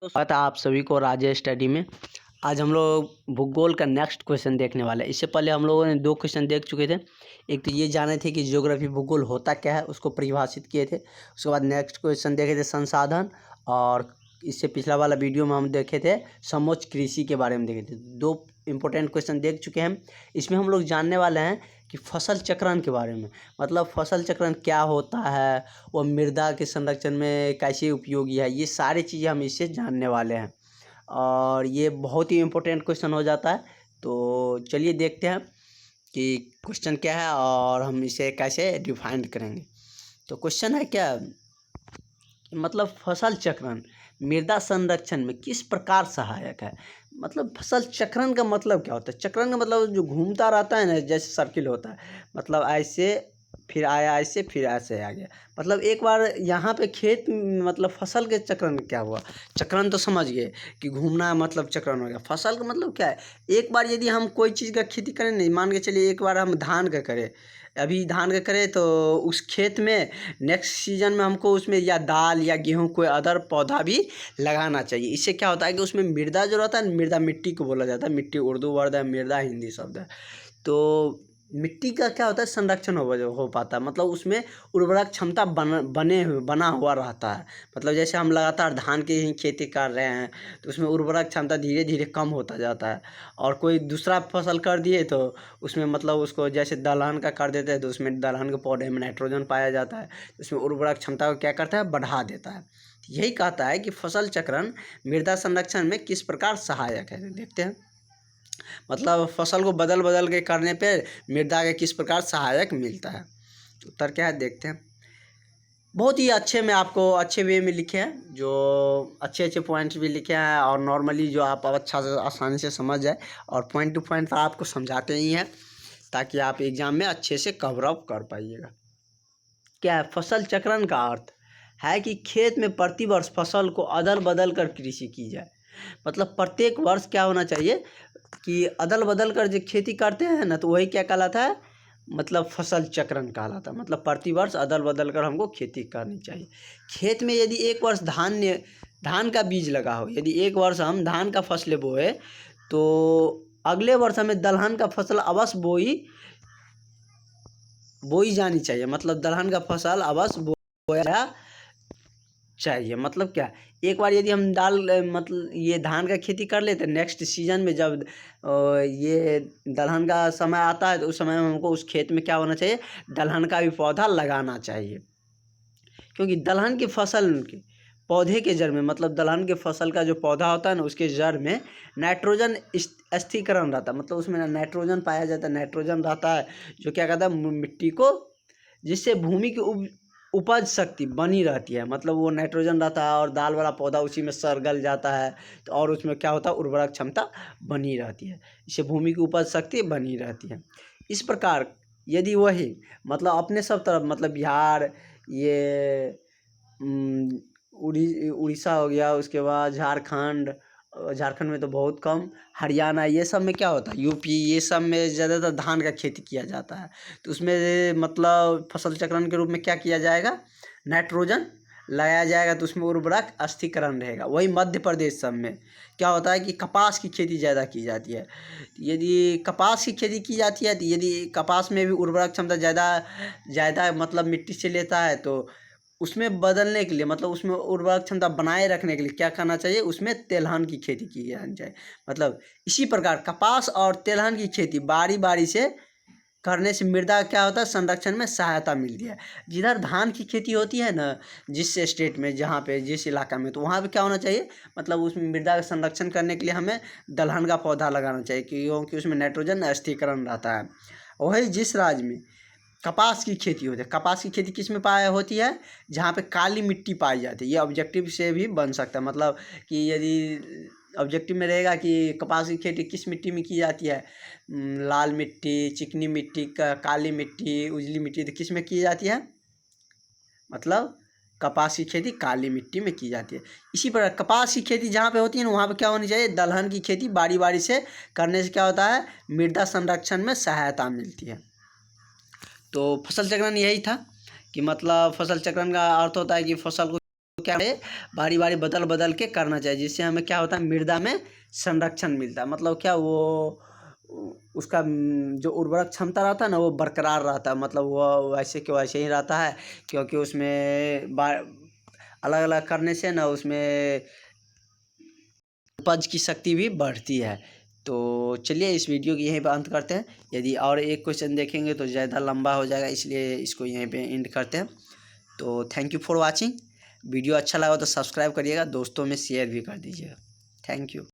तो स्वागत है आप सभी को राजेश स्टडी में। आज हम लोग भूगोल का नेक्स्ट क्वेश्चन देखने वाले हैं। इससे पहले हम लोगों ने 2 क्वेश्चन देख चुके थे। एक तो ये जाने थे कि ज्योग्राफी भूगोल होता क्या है, उसको परिभाषित किए थे। उसके बाद नेक्स्ट क्वेश्चन देखे थे संसाधन, और इससे पिछला वाला वीडियो में हम देखे थे समोच्च कृषि के बारे में देखे थे। 2 इम्पोर्टेंट क्वेश्चन देख चुके हैं। इसमें हम लोग जानने वाले हैं कि फसल चक्रण के बारे में, मतलब फसल चक्रण क्या होता है, वो मृदा के संरक्षण में कैसे उपयोगी है, ये सारी चीज़ें हम इससे जानने वाले हैं। और ये बहुत ही इम्पोर्टेंट क्वेश्चन हो जाता है। तो चलिए देखते हैं कि क्वेश्चन क्या है और हम इसे कैसे डिफाइन करेंगे। तो क्वेश्चन है क्या, मतलब फसल चक्रण मृदा संरक्षण में किस प्रकार सहायक है। मतलब फसल चक्रण का मतलब क्या होता है? चक्रण का मतलब जो घूमता रहता है ना, जैसे सर्किल होता है, मतलब ऐसे फिर आया, ऐसे फिर ऐसे आ गया। मतलब एक बार यहाँ पे खेत, मतलब फसल के चक्रण में क्या हुआ, चक्रण तो समझ गए कि घूमना मतलब चक्रण हो गया। फसल का मतलब क्या है, एक बार यदि हम कोई चीज़ का खेती करें, नहीं मान के चलिए एक बार हम धान का करें, अभी धान का करें तो उस खेत में नेक्स्ट सीजन में हमको उसमें या दाल या गेहूँ कोई अदर पौधा भी लगाना चाहिए। इससे क्या होता है कि उसमें मृदा जो रहता है, मृदा मिट्टी को बोला जाता है, मिट्टी उर्दू वर्ड है, मृदा हिंदी शब्द है। तो मिट्टी का क्या होता है, संरक्षण हो पाता है, मतलब उसमें उर्वरक क्षमता बना हुआ रहता है। मतलब जैसे हम लगातार धान की ही खेती कर रहे हैं तो उसमें उर्वरक क्षमता धीरे धीरे कम होता जाता है। और कोई दूसरा फसल कर दिए तो उसमें मतलब उसको जैसे दलहन का कर देते हैं तो उसमें दलहन के पौधे में नाइट्रोजन पाया जाता है, तो उसमें उर्वरक क्षमता को क्या करता है, बढ़ा देता है। यही कहता है कि फसल चक्रण मृदा संरक्षण में किस प्रकार सहायक है। देखते हैं, मतलब फसल को बदल बदल के करने पे मृदा के किस प्रकार सहायक मिलता है। उत्तर क्या है देखते हैं। बहुत ही अच्छे में आपको अच्छे वे में लिखे हैं, जो अच्छे अच्छे पॉइंट्स भी लिखे हैं, और नॉर्मली जो आप अच्छा से आसानी से समझ जाए, और पॉइंट टू पॉइंट आपको समझाते ही हैं ताकि आप एग्जाम में अच्छे से कवर अप कर पाइएगा। क्या है फसल चक्रण का अर्थ है कि खेत में प्रतिवर्ष फसल को अदल बदल कर कृषि की जाए। मतलब प्रत्येक वर्ष क्या होना चाहिए कि अदल बदल कर जो खेती करते हैं ना, तो वही क्या कहलाता है, मतलब फसल चक्रण कहलाता है। मतलब प्रतिवर्ष अदल बदल कर हमको खेती करनी चाहिए। खेत में यदि एक वर्ष धान का बीज लगा हो, यदि एक वर्ष हम धान का फसल बोए तो अगले वर्ष हमें दलहन का फसल अवश्य बोई जानी चाहिए। मतलब दलहन का फसल अवश्य बोया चाहिए। मतलब क्या, एक बार यदि हम मतलब ये धान का खेती कर लेते, नेक्स्ट सीजन में जब ये दलहन का समय आता है तो उस समय में हमको उस खेत में क्या होना चाहिए, दलहन का भी पौधा लगाना चाहिए। क्योंकि दलहन की फसल के पौधे के जड़ में, मतलब दलहन के फसल का जो पौधा होता है ना, उसके जड़ में नाइट्रोजन स्थिरीकरण रहता है। मतलब उसमें नाइट्रोजन पाया जाता है, नाइट्रोजन रहता है जो क्या कहता है मिट्टी को, जिससे भूमि की उपज शक्ति बनी रहती है। मतलब वो नाइट्रोजन रहता है और दाल वाला पौधा उसी में गल जाता है, तो और उसमें क्या होता है, उर्वरक क्षमता बनी रहती है, इससे भूमि की उपज शक्ति बनी रहती है। इस प्रकार यदि वही मतलब अपने सब तरफ, मतलब बिहार, ये उड़ीसा हो गया, उसके बाद झारखंड, झारखंड में तो बहुत कम, हरियाणा, ये सब में क्या होता है, यूपी, ये सब में ज़्यादातर धान का खेती किया जाता है। तो उसमें मतलब फसल चक्रण के रूप में क्या किया जाएगा, नाइट्रोजन लगाया जाएगा, तो उसमें उर्वरक स्थिरीकरण रहेगा। वही मध्य प्रदेश सब में क्या होता है कि कपास की खेती ज़्यादा की जाती है। यदि कपास की खेती की जाती है तो यदि कपास में भी उर्वरक क्षमता ज़्यादा मतलब मिट्टी से लेता है, तो उसमें बदलने के लिए, मतलब उसमें उर्वरक क्षमता बनाए रखने के लिए क्या करना चाहिए, उसमें तेलहन की खेती की जानी चाहिए। मतलब इसी प्रकार कपास और तेलहन की खेती बारी बारी से करने से मृदा क्या होता है, संरक्षण में सहायता मिलती है। जिधर धान की खेती होती है ना, जिस स्टेट में, जहाँ पे, जिस इलाका में, तो वहाँ पे क्या होना चाहिए, मतलब उसमें मृदा का संरक्षण करने के लिए हमें दलहन का पौधा लगाना चाहिए, क्योंकि उसमें नाइट्रोजन स्थिरीकरण रहता है। वही जिस राज्य में कपास की खेती होती है, कपास की खेती किस में पाया होती है, जहाँ पे काली मिट्टी पाई जाती है। ये ऑब्जेक्टिव से भी बन सकता है, मतलब कि यदि ऑब्जेक्टिव में रहेगा कि कपास की खेती किस मिट्टी में की जाती है, लाल मिट्टी, चिकनी मिट्टी, काली मिट्टी, उजली मिट्टी, तो किस में की जाती है, मतलब कपास की खेती काली मिट्टी में की जाती है। इसी प्रकार कपास की खेती जहाँ पे होती है ना, वहाँ पे क्या होनी चाहिए, दलहन की खेती बारी बारी से करने से क्या होता है, मृदा संरक्षण में सहायता मिलती है। तो फसल चक्रण यही था कि मतलब फसल चक्रण का अर्थ होता है कि फसल को क्या है, बारी बारी बदल बदल के करना चाहिए, जिससे हमें क्या होता है, मृदा में संरक्षण मिलता है। मतलब क्या, वो उसका जो उर्वरक क्षमता रहता है ना, वो बरकरार रहता है। मतलब वो वैसे के वैसे ही रहता है, क्योंकि उसमें अलग अलग करने से ना उसमें उपज की शक्ति भी बढ़ती है। तो चलिए इस वीडियो की यहीं पर अंत करते हैं। यदि और एक क्वेश्चन देखेंगे तो ज़्यादा लंबा हो जाएगा, इसलिए इसको यहीं पे एंड करते हैं। तो thank you for watching. Video अच्छा लगा तो सब्सक्राइब करिएगा, दोस्तों में शेयर भी कर दीजिएगा। Thank you.